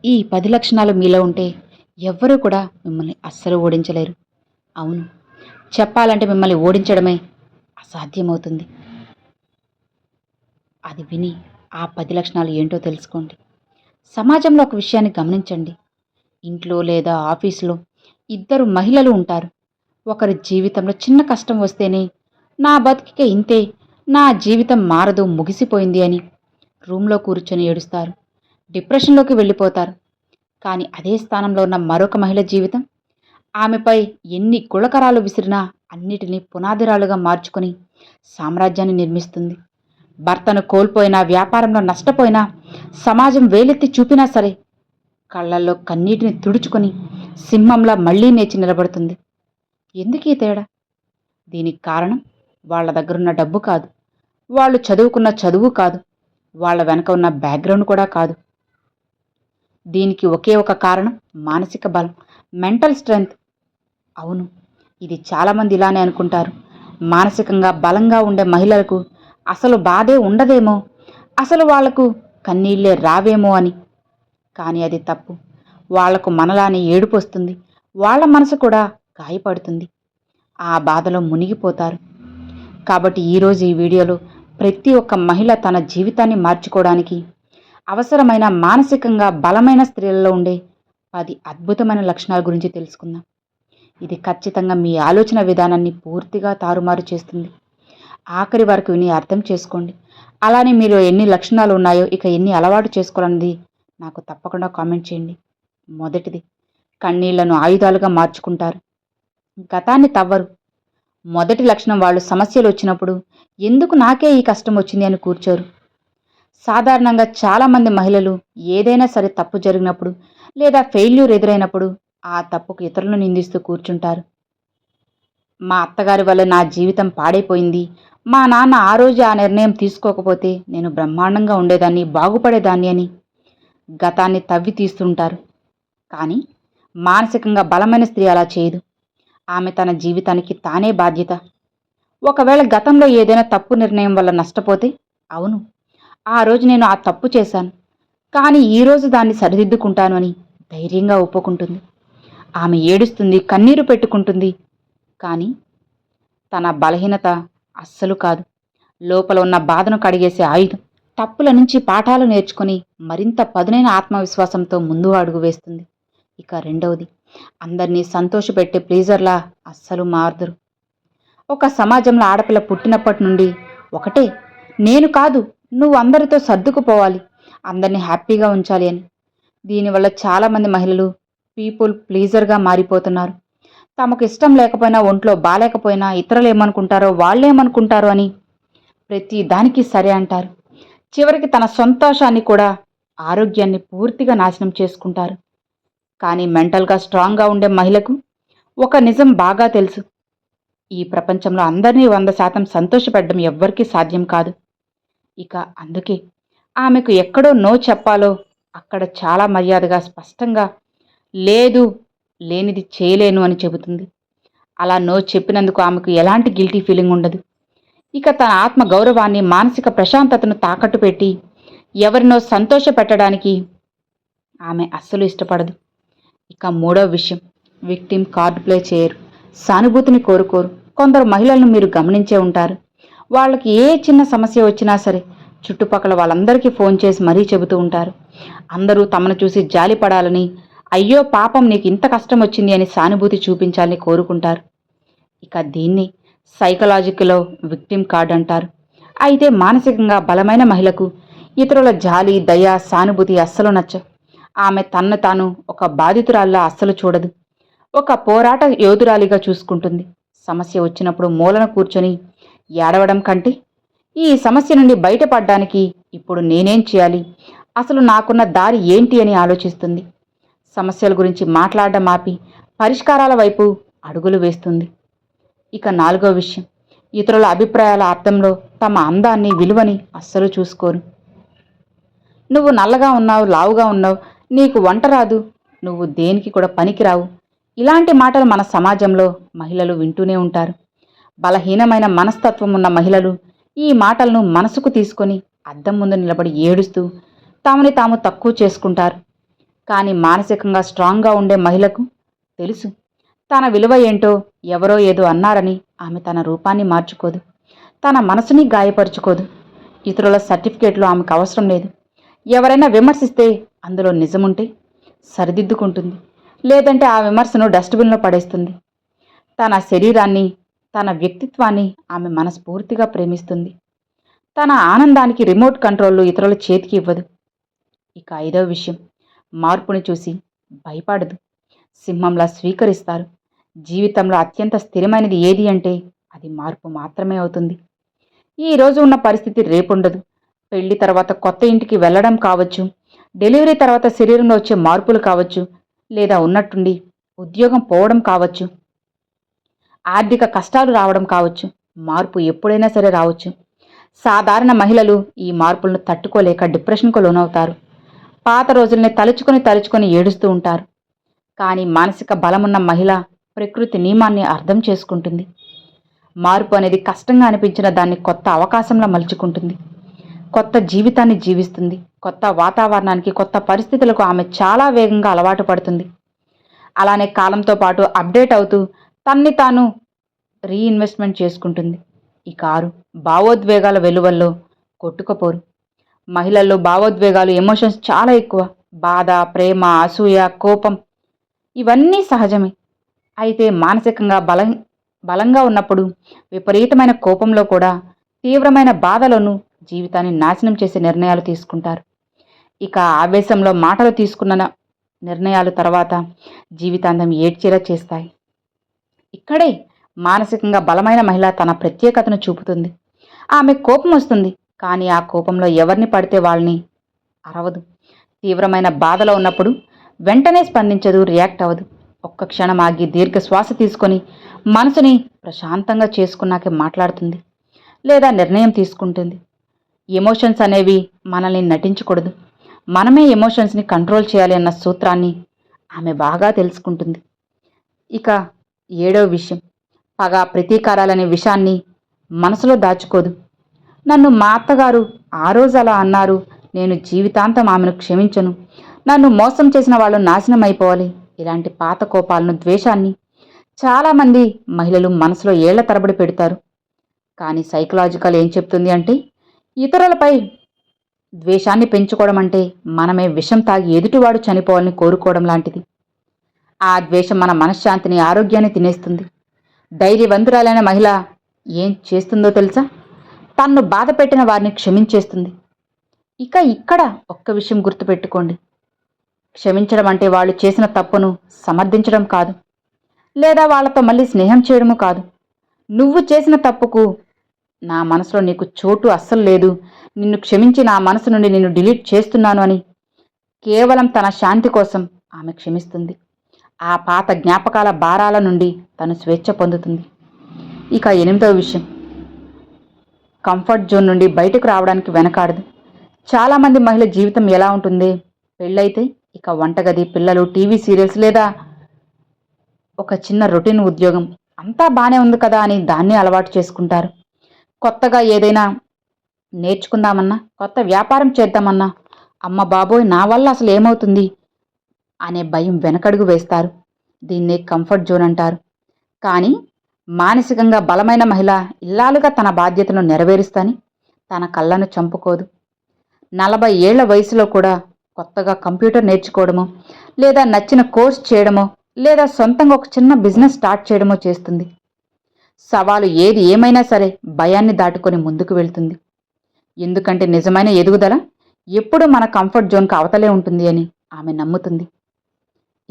ఈ 10 లక్షణాలు మీలో ఉంటే ఎవ్వరూ కూడా మిమ్మల్ని అస్సలు ఓడించలేరు. అవును, చెప్పాలంటే మిమ్మల్ని ఓడించడమే అసాధ్యమవుతుంది. అది విని ఆ 10 లక్షణాలు ఏంటో తెలుసుకోండి. సమాజంలో ఒక విషయాన్ని గమనించండి. ఇంట్లో లేదా ఆఫీసులో ఇద్దరు మహిళలు ఉంటారు. ఒకరి జీవితంలో చిన్న కష్టం వస్తేనే నా బతికిక ఇంతే, నా జీవితం మారదు, ముగిసిపోయింది అని రూమ్లో కూర్చొని ఏడుస్తారు. డిప్రెషన్లోకి వెళ్ళిపోతారు. కానీ అదే స్థానంలో ఉన్న మరొక మహిళ జీవితం, ఆమెపై ఎన్ని గుళకరాలు విసిరినా అన్నిటినీ పునాదిరాలుగా మార్చుకొని సామ్రాజ్యాన్ని నిర్మిస్తుంది. భర్తను కోల్పోయినా, వ్యాపారంలో నష్టపోయినా, సమాజం వేలెత్తి చూపినా సరే కళ్ళల్లో కన్నీటిని తుడుచుకొని సింహంలా మళ్లీ లేచి నిలబడుతుంది. ఎందుకు ఈ తేడా? దీనికి కారణం వాళ్ళ దగ్గరున్న డబ్బు కాదు, వాళ్ళు చదువుకున్న చదువు కాదు, వాళ్ళ వెనక ఉన్న బ్యాక్గ్రౌండ్ కూడా కాదు. దీనికి ఒకే ఒక కారణం మానసిక బలం, మెంటల్ స్ట్రెంగ్త్. అవును, ఇది చాలామంది ఇలానే అనుకుంటారు. మానసికంగా బలంగా ఉండే మహిళలకు అసలు బాధే ఉండదేమో, అసలు వాళ్లకు కన్నీళ్లే రావేమో అని. కానీ అది తప్పు. వాళ్లకు మనలానే ఏడుపు వస్తుంది, వాళ్ళ మనసు కూడా గాయపడుతుంది. ఆ బాధలో మునిగిపోతారు. కాబట్టి ఈరోజు ఈ వీడియోలో ప్రతి ఒక్క మహిళ తన జీవితాన్ని మార్చుకోవడానికి అవసరమైన మానసికంగా బలమైన స్త్రీలలో ఉండే 10 అద్భుతమైన లక్షణాల గురించి తెలుసుకుందాం. ఇది ఖచ్చితంగా మీ ఆలోచన విధానాన్ని పూర్తిగా తారుమారు చేస్తుంది. ఆఖరి వరకు విని అర్థం చేసుకోండి. అలానే మీరు ఎన్ని లక్షణాలు ఉన్నాయో, ఇక ఎన్ని అలవాటు చేసుకోవాలన్నది నాకు తప్పకుండా కామెంట్ చేయండి. మొదటిది, కన్నీళ్లను ఆయుధాలుగా మార్చుకుంటారు. గతాన్ని తవ్వరు. మొదటి లక్షణం, వాళ్ళు సమస్యలు వచ్చినప్పుడు ఎందుకు నాకే ఈ కష్టం వచ్చింది అని కూర్చోరు. సాధారణంగా చాలామంది మహిళలు ఏదైనా సరే తప్పు జరిగినప్పుడు లేదా ఫెయిల్యూర్ ఎదురైనప్పుడు ఆ తప్పుకు ఇతరులను నిందిస్తూ కూర్చుంటారు. మా అత్తగారి వల్ల నా జీవితం పాడైపోయింది, మా నాన్న ఆ రోజు ఆ నిర్ణయం తీసుకోకపోతే నేను బ్రహ్మాండంగా ఉండేదాన్ని, బాగుపడేదాన్ని అని గతాన్ని తవ్వి తీస్తుంటారు. కానీ మానసికంగా బలమైన స్త్రీ అలా చేయదు. ఆమె తన జీవితానికి తానే బాధ్యత. ఒకవేళ గతంలో ఏదైనా తప్పు నిర్ణయం వల్ల నష్టపోతే, అవును, ఆ రోజు నేను ఆ తప్పు చేశాను, కానీ ఈరోజు దాన్ని సరిదిద్దుకుంటాను అని ధైర్యంగా ఒప్పుకుంటుంది. ఆమె ఏడుస్తుంది, కన్నీరు పెట్టుకుంటుంది. కానీ తన బలహీనత అస్సలు కాదు, లోపల ఉన్న బాధను కడిగేసే ఆయుధం. తప్పుల నుంచి పాఠాలు నేర్చుకుని మరింత పదునైన ఆత్మవిశ్వాసంతో ముందు అడుగు వేస్తుంది. ఇక రెండవది, అందరినీ సంతోషపెట్టే ప్లీజర్లా అస్సలు మారదురు. ఒక సమాజంలో ఆడపిల్ల పుట్టినప్పటి నుండి ఒకటే, నేను కాదు, నువ్వు అందరితో సర్దుకుపోవాలి, అందరినీ హ్యాపీగా ఉంచాలి అని. దీనివల్ల చాలామంది మహిళలు పీపుల్ ప్లీజర్గా మారిపోతున్నారు. తమకు ఇష్టం లేకపోయినా, ఒంట్లో బాలేకపోయినా, ఇతరులు ఏమనుకుంటారో, వాళ్ళేమనుకుంటారో అని ప్రతి దానికి సరే అంటారు. చివరికి తన సంతోషాన్ని కూడా, ఆరోగ్యాన్ని పూర్తిగా నాశనం చేసుకుంటారు. కానీ మెంటల్గా స్ట్రాంగ్గా ఉండే మహిళకు ఒక నిజం బాగా తెలుసు. ఈ ప్రపంచంలో అందరినీ 100% సంతోషపెట్టడం ఎవ్వరికీ సాధ్యం కాదు. ఇక అందుకే ఆమెకు ఎక్కడో నో చెప్పాలో అక్కడ చాలా మర్యాదగా, స్పష్టంగా లేదు, లేనిది చేయలేను అని చెబుతుంది. అలా నో చెప్పినందుకు ఆమెకు ఎలాంటి గిల్టీ ఫీలింగ్ ఉండదు. ఇక తన ఆత్మ గౌరవాన్ని, మానసిక ప్రశాంతతను తాకట్టు పెట్టి ఎవరినో సంతోష పెట్టడానికి ఆమె అస్సలు ఇష్టపడదు. ఇక మూడవ విషయం, విక్టిమ్ కార్డ్ ప్లే చేయరు, సానుభూతిని కోరుకోరు. కొందరు మహిళలను మీరు గమనించే ఉంటారు. వాళ్ళకి ఏ చిన్న సమస్య వచ్చినా సరే చుట్టుపక్కల వాళ్ళందరికీ ఫోన్ చేసి మరీ చెబుతూ ఉంటారు. అందరూ తమను చూసి జాలిపడాలని, అయ్యో పాపం నీకు ఇంత కష్టం వచ్చింది అని సానుభూతి చూపించాలని కోరుకుంటారు. ఇక దీన్ని సైకలాజికల్లో విక్టిమ్ కార్డ్ అంటారు. అయితే మానసికంగా బలమైన మహిళకు ఇతరుల జాలి, దయ, సానుభూతి అస్సలు నచ్చవు. ఆమె తన్ను తాను ఒక బాధితురాల్లా అస్సలు చూడదు. ఒక పోరాట యోధురాలిగా చూసుకుంటుంది. సమస్య వచ్చినప్పుడు మూలన కూర్చొని ఏడవడం కంటే, ఈ సమస్య నుండి బయటపడడానికి ఇప్పుడు నేనేం చేయాలి, అసలు నాకున్న దారి ఏంటి అని ఆలోచిస్తుంది. సమస్యల గురించి మాట్లాడడం ఆపి పరిష్కారాల వైపు అడుగులు వేస్తుంది. ఇక నాలుగో విషయం, ఇతరుల అభిప్రాయాల అర్థంలో తమ అందాన్ని, విలువని అస్సలు చూసుకోరు. నువ్వు నల్లగా ఉన్నావు, లావుగా ఉన్నావు, నీకు వంట రాదు, నువ్వు దేనికి కూడా పనికిరావు, ఇలాంటి మాటలు మన సమాజంలో మహిళలు వింటూనే ఉంటారు. బలహీనమైన మనస్తత్వం ఉన్న మహిళలు ఈ మాటలను మనసుకు తీసుకొని అద్దం ముందు నిలబడి ఏడుస్తూ తమని తాము తక్కువ చేసుకుంటారు. కానీ మానసికంగా స్ట్రాంగ్గా ఉండే మహిళకు తెలుసు తన విలువ ఏంటో. ఎవరో ఏదో అన్నారని ఆమె తన రూపాన్ని మార్చుకోదు, తన మనసుని గాయపరుచుకోదు. ఇతరుల సర్టిఫికేట్లు ఆమెకు అవసరం లేదు. ఎవరైనా విమర్శిస్తే అందులో నిజముంటే సరిదిద్దుకుంటుంది, లేదంటే ఆ విమర్శను డస్ట్బిన్లో పడేస్తుంది. తన శరీరాన్ని, తన వ్యక్తిత్వాన్ని ఆమె మనస్ఫూర్తిగా ప్రేమిస్తుంది. తన ఆనందానికి రిమోట్ కంట్రోల్లు ఇతరుల చేతికి ఇవ్వదు. ఇక 5వ విషయం, మార్పుని చూసి భయపడదు, సింహంలా స్వీకరిస్తారు. జీవితంలో అత్యంత స్థిరమైనది ఏది అంటే అది మార్పు మాత్రమే అవుతుంది. ఈ రోజు ఉన్న పరిస్థితి రేపుండదు. పెళ్లి తర్వాత కొత్త ఇంటికి వెళ్ళడం కావచ్చు, డెలివరీ తర్వాత శరీరంలో వచ్చే మార్పులు కావచ్చు, లేదా ఉన్నట్టుండి ఉద్యోగం పోవడం కావచ్చు, ఆర్థిక కష్టాలు రావడం కావచ్చు. మార్పు ఎప్పుడైనా సరే రావచ్చు. సాధారణ మహిళలు ఈ మార్పులను తట్టుకోలేక డిప్రెషన్కు లోనవుతారు. పాత రోజుల్ని తలుచుకొని ఏడుస్తూ ఉంటారు. కానీ మానసిక బలమున్న మహిళ ప్రకృతి నియమాన్ని అర్థం చేసుకుంటుంది. మార్పు అనేది కష్టంగా అనిపించిన దాన్ని కొత్త అవకాశంలో మలుచుకుంటుంది. కొత్త జీవితాన్ని జీవిస్తుంది. కొత్త వాతావరణానికి, కొత్త పరిస్థితులకు ఆమె చాలా వేగంగా అలవాటు పడుతుంది. అలానే కాలంతో పాటు అప్డేట్ అవుతూ తన్ని తాను రీఇన్వెస్ట్మెంట్ చేసుకుంటుంది. ఈ 6, భావోద్వేగాల వెలువల్లో కొట్టుకుపోరు. మహిళల్లో భావోద్వేగాలు, ఎమోషన్స్ చాలా ఎక్కువ. బాధ, ప్రేమ, అసూయ, కోపం ఇవన్నీ సహజమే. అయితే మానసికంగా బలంగా ఉన్నప్పుడు విపరీతమైన కోపంలో కూడా, తీవ్రమైన బాధలోనూ జీవితాన్ని నాశనం చేసే నిర్ణయాలు తీసుకుంటారు. ఇక ఆవేశంలో మాటలు తీసుకున్న నిర్ణయాలు తర్వాత జీవితాంతం ఏడ్చేలా చేస్తాయి. ఇక్కడే మానసికంగా బలమైన మహిళ తన ప్రత్యేకతను చూపుతుంది. ఆమె కోపం వస్తుంది, కానీ ఆ కోపంలో ఎవరిని పడితే వాళ్ళని అరవదు. తీవ్రమైన బాధలో ఉన్నప్పుడు వెంటనే స్పందించదు, రియాక్ట్ అవ్వదు. ఒక్క క్షణం ఆగి దీర్ఘ శ్వాస తీసుకొని మనసుని ప్రశాంతంగా చేసుకున్నాకే మాట్లాడుతుంది, లేదా నిర్ణయం తీసుకుంటుంది. ఎమోషన్స్ అనేవి మనల్ని నటించకూడదు, మనమే ఎమోషన్స్ని కంట్రోల్ చేయాలి అన్న సూత్రాన్ని ఆమె బాగా తెలుసుకుంటుంది. ఇక 7వ విషయం, పగ, ప్రతీకారాలనే విషయాన్ని మనసులో దాచుకోదు. నన్ను మా అత్తగారు ఆ రోజు అలా అన్నారు, నేను జీవితాంతం ఆమెను క్షమించను, నన్ను మోసం చేసిన వాళ్ళు నాశనం అయిపోవాలి, ఇలాంటి పాత కోపాలను, ద్వేషాన్ని చాలామంది మహిళలు మనసులో ఏళ్ల తరబడి పెడతారు. కానీ సైకలాజికల్ ఏం చెప్తుంది అంటే, ఇతరులపై ద్వేషాన్ని పెంచుకోవడం అంటే మనమే విషం తాగి ఎదుటివాడు చనిపోవాలని కోరుకోవడం లాంటిది. ఆ ద్వేషం మన మనశ్శాంతిని, ఆరోగ్యాన్ని తినేస్తుంది. ధైర్యవంతురాలైన మహిళ ఏం చేస్తుందో తెలుసా? తన్ను బాధ పెట్టిన వారిని క్షమించేస్తుంది. ఇక ఇక్కడ ఒక్క విషయం గుర్తుపెట్టుకోండి, క్షమించడం అంటే వాళ్ళు చేసిన తప్పును సమర్థించడం కాదు, లేదా వాళ్ళతో మళ్ళీ స్నేహం చేయడము కాదు. నువ్వు చేసిన తప్పుకు నా మనసులో నీకు చోటు అస్సలు లేదు, నిన్ను క్షమించి నా మనసు నుండి నిన్ను డిలీట్ చేస్తున్నాను అని కేవలం తన శాంతి కోసం ఆమె క్షమిస్తుంది. ఆ పాత జ్ఞాపకాల భారాల నుండి తను స్వేచ్ఛ పొందుతుంది. ఇక 8వ విషయం, కంఫర్ట్ జోన్ నుండి బయటకు రావడానికి వెనకాడదు. చాలామంది మహిళ జీవితం ఎలా ఉంటుంది? పెళ్ళైతే ఇక వంటగది, పిల్లలు, టీవీ సీరియల్స్, లేదా ఒక చిన్న రొటీన్ ఉద్యోగం అంతా బానే ఉంది కదా అని దాన్ని అలవాటు చేసుకుంటారు. కొత్తగా ఏదైనా నేర్చుకుందామన్నా, కొత్త వ్యాపారం చేద్దామన్నా, అమ్మ బాబోయ్ నా వల్ల అసలు ఏమవుతుంది అనే భయం వెనకడుగు వేస్తారు. దీన్నే కంఫర్ట్ జోన్ అంటారు. కానీ మానసికంగా బలమైన మహిళ ఇల్లాలుగా తన బాధ్యతను నెరవేరుస్తాని తన కళ్ళను చంపుకోదు. 40 ఏళ్ల వయసులో కూడా కొత్తగా కంప్యూటర్ నేర్చుకోవడమో, లేదా నచ్చిన కోర్స్ చేయడమో, లేదా సొంతంగా ఒక చిన్న బిజినెస్ స్టార్ట్ చేయడమో చేస్తుంది. సవాలు ఏది ఏమైనా సరే భయాన్ని దాటుకొని ముందుకు వెళ్తుంది. ఎందుకంటే నిజమైన ఎదుగుదల ఎప్పుడూ మన కంఫర్ట్ జోన్కు అవతలే ఉంటుంది అని ఆమె నమ్ముతుంది.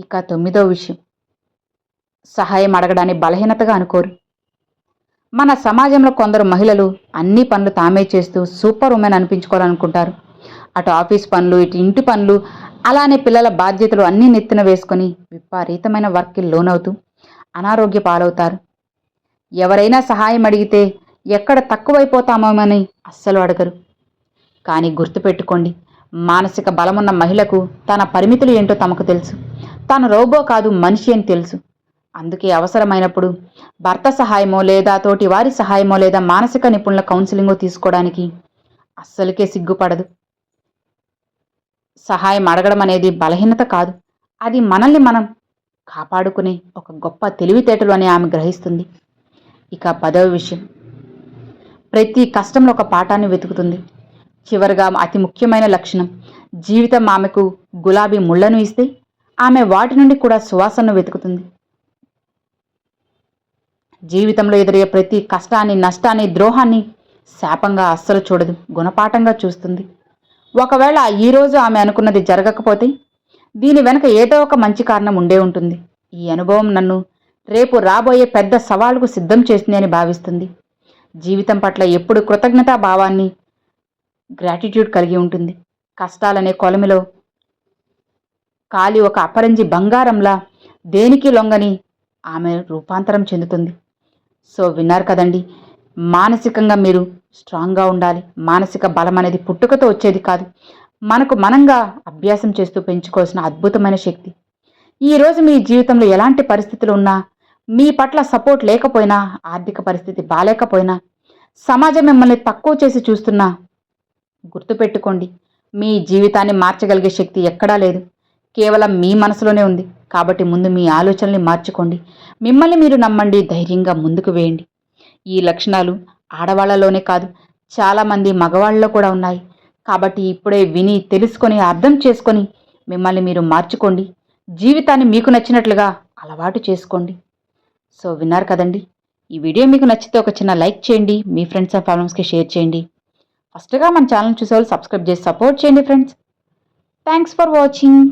ఇక 9వ విషయం, సహాయం అడగడాన్ని బలహీనతగా అనుకోరు. మన సమాజంలో కొందరు మహిళలు అన్ని పనులు తామే చేస్తూ సూపర్ ఉమెన్ అనిపించుకోవాలనుకుంటారు. అటు ఆఫీస్ పనులు, ఇటు ఇంటి పనులు, అలానే పిల్లల బాధ్యతలు అన్నీ నెత్తిన వేసుకొని విపరీతమైన వర్క్కి లోనవుతూ అనారోగ్య పాలవుతారు. ఎవరైనా సహాయం అడిగితే ఎక్కడ తక్కువైపోతామోమని అస్సలు అడగరు. కానీ గుర్తుపెట్టుకోండి, మానసిక బలమున్న మహిళకు తన పరిమితులు ఏంటో తమకు తెలుసు. తాను రోబో కాదు, మనిషి అని తెలుసు. అందుకే అవసరమైనప్పుడు భర్త సహాయమో, లేదా తోటి వారి సహాయమో, లేదా మానసిక నిపుణుల కౌన్సిలింగో తీసుకోవడానికి అస్సలకే సిగ్గుపడదు. సహాయం అడగడం అనేది బలహీనత కాదు, అది మనల్ని మనం కాపాడుకునే ఒక గొప్ప తెలివితేటలు అని ఆమె గ్రహిస్తుంది. ఇక 10వ విషయం, ప్రతి కష్టంలో ఒక పాఠాన్ని వెతుకుతుంది. చివరగా అతి ముఖ్యమైన లక్షణం, జీవితం ఆమెకు గులాబీ ముళ్లను ఇస్తే ఆమె వాటి నుండి కూడా సువాసనను వెతుకుతుంది. జీవితంలో ఎదురయ్యే ప్రతి కష్టాన్ని, నష్టాన్ని, ద్రోహాన్ని శాపంగా అస్సలు చూడదు, గుణపాఠంగా చూస్తుంది. ఒకవేళ ఈరోజు ఆమె అనుకున్నది జరగకపోతే దీని వెనక ఏదో ఒక మంచి కారణం ఉండే ఉంటుంది. ఈ అనుభవం నన్ను రేపు రాబోయే పెద్ద సవాలుకు సిద్ధం చేస్తుంది అని భావిస్తుంది. జీవితం పట్ల ఎప్పుడు కృతజ్ఞతా భావాన్ని, గ్రాటిట్యూడ్ కలిగి ఉంటుంది. కష్టాలనే కొలమిలో కాలి ఒక అపరంజి బంగారంలా దేనికి లొంగని ఆమె రూపాంతరం చెందుతుంది. సో విన్నారు కదండి, మానసికంగా మీరు స్ట్రాంగ్గా ఉండాలి. మానసిక బలం అనేది పుట్టుకతో వచ్చేది కాదు, మనకు మనంగా అభ్యాసం చేస్తూ పెంచుకోవాల్సిన అద్భుతమైన శక్తి. ఈరోజు మీ జీవితంలో ఎలాంటి పరిస్థితులు ఉన్నా, మీ పట్ల సపోర్ట్ లేకపోయినా, ఆర్థిక పరిస్థితి బాలేకపోయినా, సమాజం మిమ్మల్ని తక్కువ చేసి చూస్తున్నా, గుర్తుపెట్టుకోండి, మీ జీవితాన్ని మార్చగలిగే శక్తి ఎక్కడా లేదు, కేవలం మీ మనసులోనే ఉంది. కాబట్టి ముందు మీ ఆలోచనల్ని మార్చుకోండి, మిమ్మల్ని మీరు నమ్మండి, ధైర్యంగా ముందుకు వేయండి. ఈ లక్షణాలు ఆడవాళ్లలోనే కాదు, చాలామంది మగవాళ్ళలో కూడా ఉన్నాయి. కాబట్టి ఇప్పుడే విని, తెలుసుకొని, అర్థం చేసుకొని మిమ్మల్ని మీరు మార్చుకోండి. జీవితాన్ని మీకు నచ్చినట్లుగా అలవాటు చేసుకోండి. సో విన్నారు కదండి, ఈ వీడియో మీకు నచ్చితే ఒక చిన్న లైక్ చేయండి, మీ ఫ్రెండ్స్ అండ్ ఫ్యామిలీస్కి షేర్ చేయండి. ఫస్ట్గా మన ఛానల్ చూసేవాళ్ళు సబ్స్క్రైబ్ చేసి సపోర్ట్ చేయండి ఫ్రెండ్స్. Thanks for watching.